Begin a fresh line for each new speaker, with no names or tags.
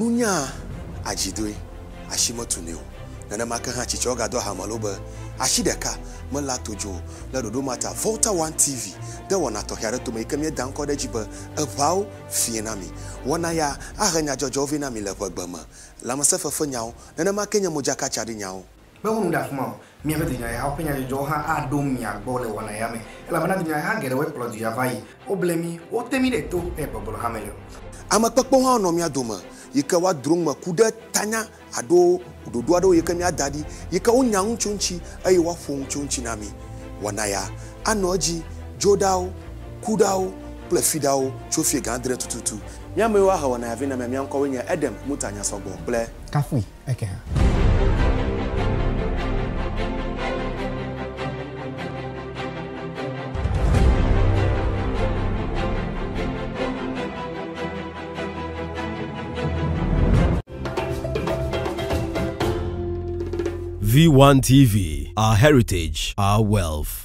Munya ajidoi ashimotuneo. Nana makaha chichoga do hamaloba. Ashideka mala tojo la dodo mata Volta 1 TV. De wana to here to make me down code jiba a vow fienami. Wana ya ahanya jojo na mi lepo gbama. La masafa fanyao nana makenya mojaka chadi nyao.
Ba wonu da fuma mi abeti nya ya openya jo ha adom mi agbole wana ya me. La bana nya ha gere we plot ya vai. O blemi o temi de to e bobolo hamelo.
Ama pakpo ha no mi adoma. Yika wa drongma kuda tanya ado dodo ado yika mi adadi yika unyang chunchi ayi wa fong chunchi nami. Wana ya anoji jodao kudao plefidao chofie gandre tututu. Nyame wa ha wana ya vina me mianko wenya edem mutanya sogo ble.
Kafui eke ha.
V1 TV, our heritage, our wealth.